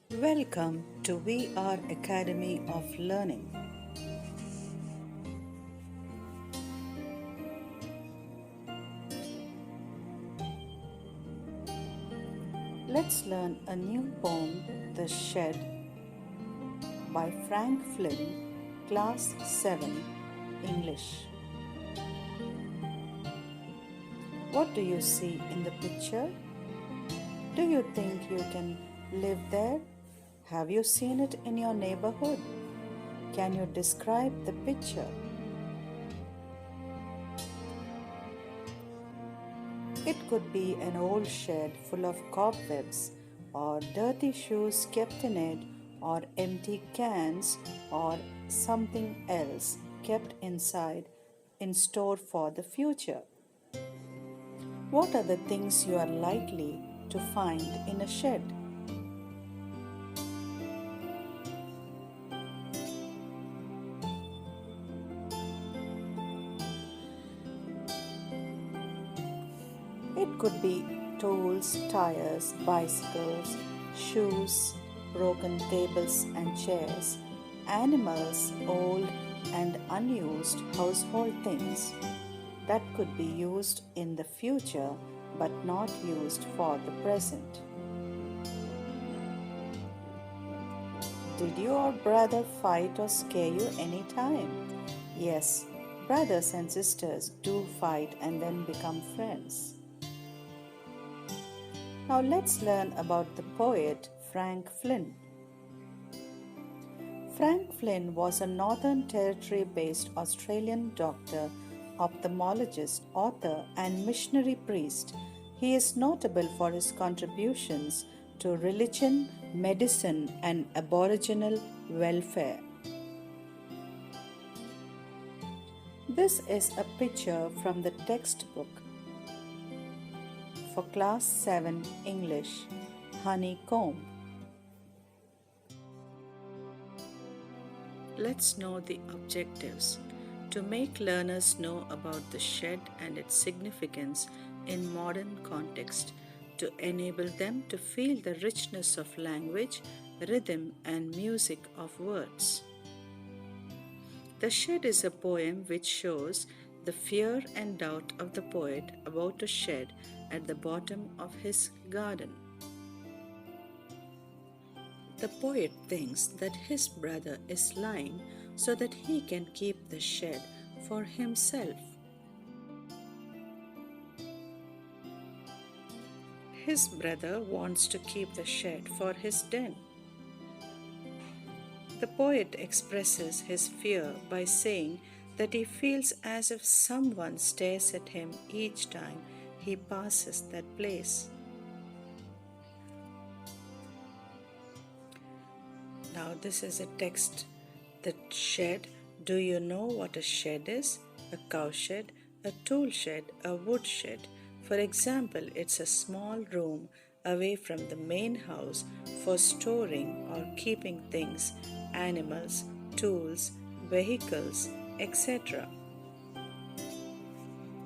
Welcome to We Are Academy of Learning. Let's learn a new poem, The Shed, by Frank Flynn, Class 7, English. What do you see in the picture? Do you think you can live there? Have you seen it in your neighborhood? Can you describe the picture? It could be an old shed full of cobwebs, or dirty shoes kept in it, or empty cans, or something else kept inside in store for the future. What are the things you are likely to find in a shed? It could be tools, tires, bicycles, shoes, broken tables and chairs, animals, old and unused household things that could be used in the future but not used for the present. Did your brother fight or scare you any time? Yes, brothers and sisters do fight and then become friends. Now let's learn about the poet Frank Flynn. Frank Flynn was a Northern Territory based Australian doctor, ophthalmologist, author, and missionary priest. He is notable for his contributions to religion, medicine, and Aboriginal welfare. This is a picture from the textbook for Class 7 English, Honeycomb. Let's know the objectives. To make learners know about the shed and its significance in modern context, to enable them to feel the richness of language, rhythm, and music of words. The Shed is a poem which shows the fear and doubt of the poet about a shed at the bottom of his garden. The poet thinks that his brother is lying so that he can keep the shed for himself. His brother wants to keep the shed for his den. The poet expresses his fear by saying that he feels as if someone stares at him each time he passes that place. Now, this is a text. The shed. Do you know what a shed is? A cow shed, a tool shed, a wood shed. For example, it's a small room away from the main house for storing or keeping things, animals, tools, vehicles, etc.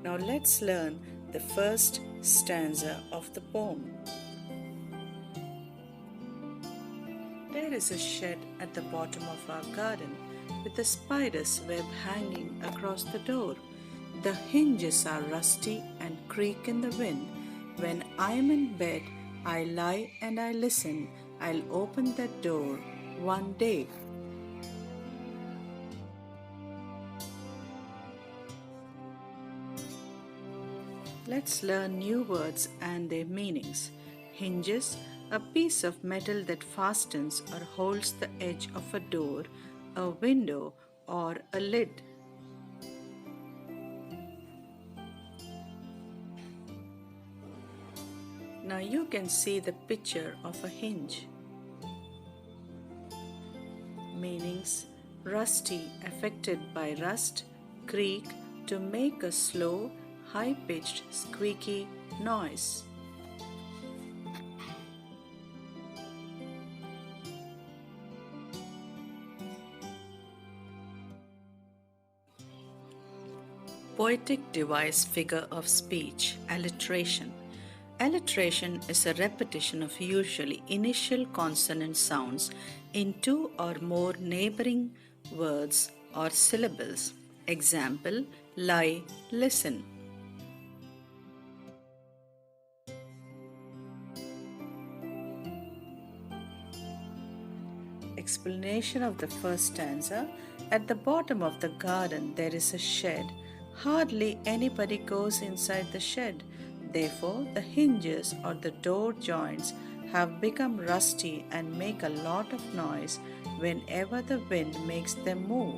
Now let's learn the first stanza of the poem. There is a shed at the bottom of our garden with a spider's web hanging across the door. The hinges are rusty and creak in the wind. When I am in bed, I lie and I listen. I'll open that door one day. Let's learn new words and their meanings. Hinges, a piece of metal that fastens or holds the edge of a door, a window, or a lid. Now you can see the picture of a hinge. Meanings: rusty, affected by rust, creak, to make a slow, high-pitched, squeaky noise. Poetic device, figure of speech, alliteration. Alliteration is a repetition of usually initial consonant sounds in two or more neighboring words or syllables. Example: lie, listen. Explanation of the first stanza. At the bottom of the garden there is a shed. Hardly anybody goes inside the shed. Therefore, the hinges or the door joints have become rusty and make a lot of noise whenever the wind makes them move.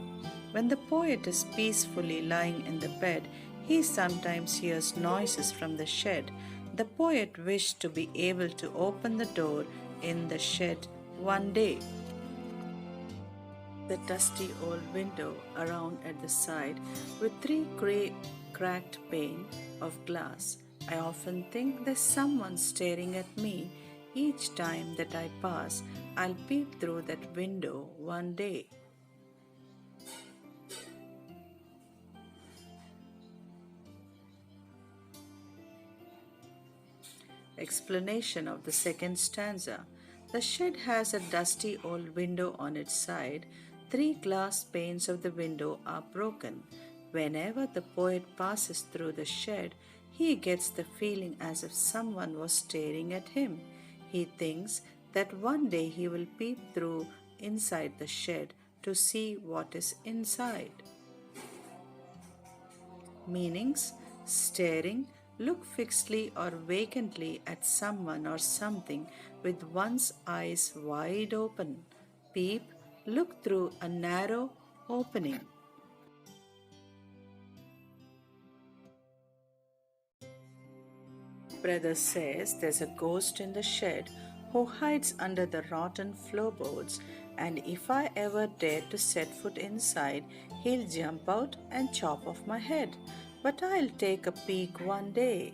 When the poet is peacefully lying in the bed, he sometimes hears noises from the shed. The poet wished to be able to open the door in the shed one day. The dusty old window around at the side with three grey cracked pane of glass. I often think there's someone staring at me. Each time that I pass, I'll peep through that window one day. Explanation of the second stanza. The shed has a dusty old window on its side. Three glass panes of the window are broken. Whenever the poet passes through the shed, he gets the feeling as if someone was staring at him. He thinks that one day he will peep through inside the shed to see what is inside. Meanings: staring, look fixedly or vacantly at someone or something with one's eyes wide open. Peep, look through a narrow opening. Brother says there's a ghost in the shed who hides under the rotten floorboards, and if I ever dare to set foot inside, he'll jump out and chop off my head. But I'll take a peek one day.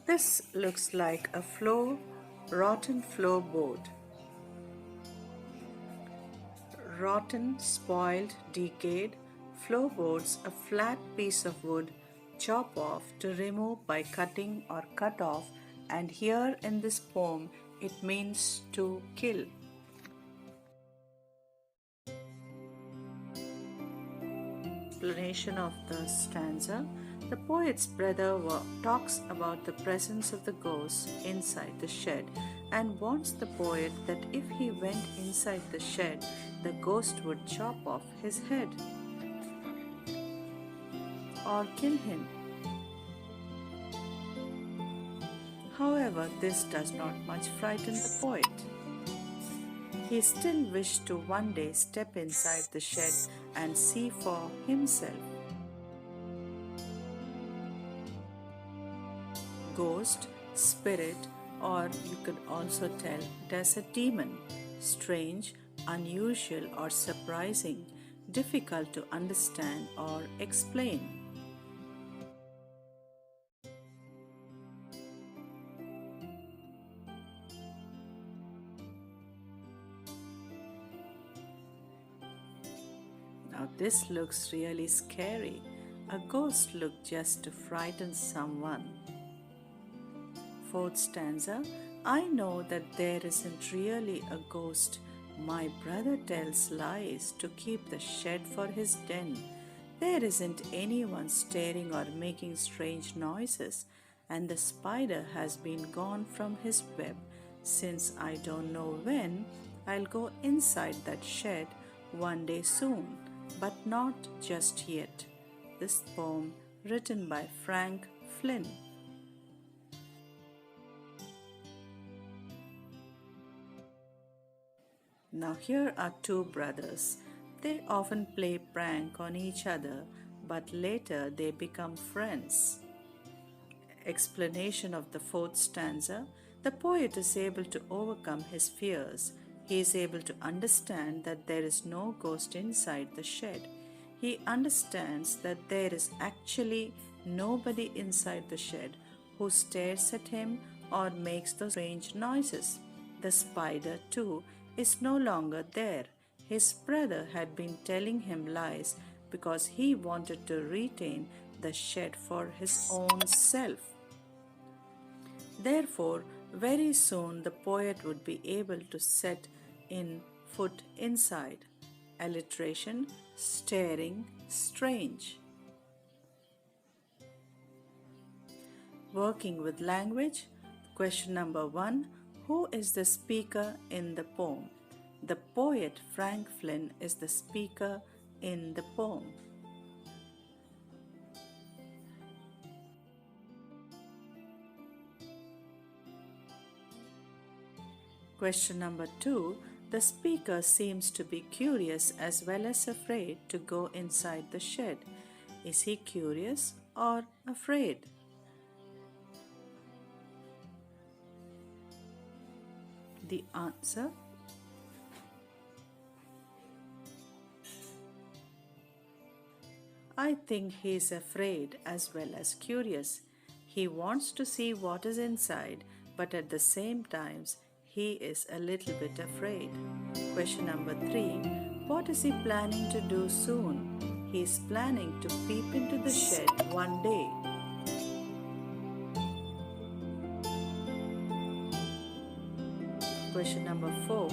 This looks like a rotten floorboard. Rotten, spoiled, decayed. Floorboards, a flat piece of wood, chop off to remove by cutting or cut off, and here in this poem it means to kill. Explanation of the stanza. The poet's brother talks about the presence of the ghost inside the shed and warns the poet that if he went inside the shed, the ghost would chop off his head or kill him. However, this does not much frighten the poet. He still wished to one day step inside the shed and see for himself. Ghost, spirit, or you could also tell it as a demon. Strange, unusual, or surprising, difficult to understand or explain. Now this looks really scary. A ghost looked just to frighten someone. Fourth stanza. I know that there isn't really a ghost. My brother tells lies to keep the shed for his den. There isn't anyone staring or making strange noises, and the spider has been gone from his web since I don't know when. I'll go inside that shed one day soon, but not just yet. This poem written by Frank Flynn. Now here are two brothers. They often play prank on each other, but later they become friends. Explanation of the fourth stanza. The poet is able to overcome his fears. He is able to understand that there is no ghost inside the shed. He understands that there is actually nobody inside the shed who stares at him or makes those strange noises. The spider, too, is no longer there. His brother had been telling him lies because he wanted to retain the shed for his own self. Therefore, very soon the poet would be able to set in foot inside. Alliteration, staring, strange. Working with language. Question number 1. Who is the speaker in the poem? The poet Frank Flynn is the speaker in the poem. Question number 2. The speaker seems to be curious as well as afraid to go inside the shed. Is he curious or afraid? The answer: I think he is afraid as well as curious. He wants to see what is inside, but at the same time, he is a little bit afraid. Question number 3. What is he planning to do soon? He is planning to peep into the shed one day. Question number 4.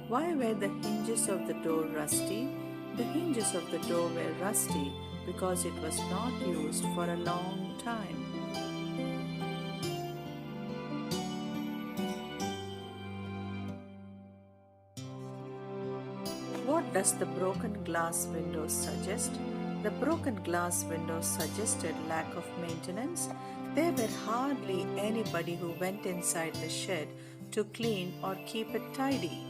Why were the hinges of the door rusty? The hinges of the door were rusty because it was not used for a long time. What does the broken glass windows suggest? The broken glass windows suggested lack of maintenance. There were hardly anybody who went inside the shed to clean or keep it tidy.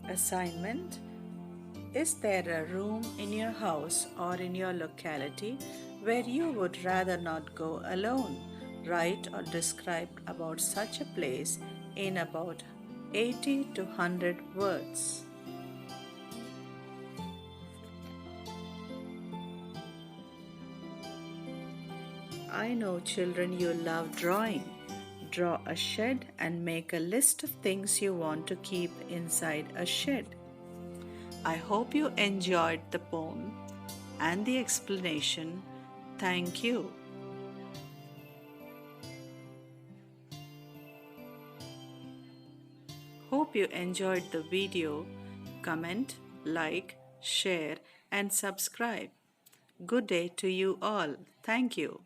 Assignment: is there a room in your house or in your locality where you would rather not go alone? Write or describe about such a place in about 80 to 100 words. I know, children, you love drawing. Draw a shed and make a list of things you want to keep inside a shed. I hope you enjoyed the poem and the explanation. Thank you. Hope you enjoyed the video. Comment, like, share, and subscribe. Good day to you all. Thank you.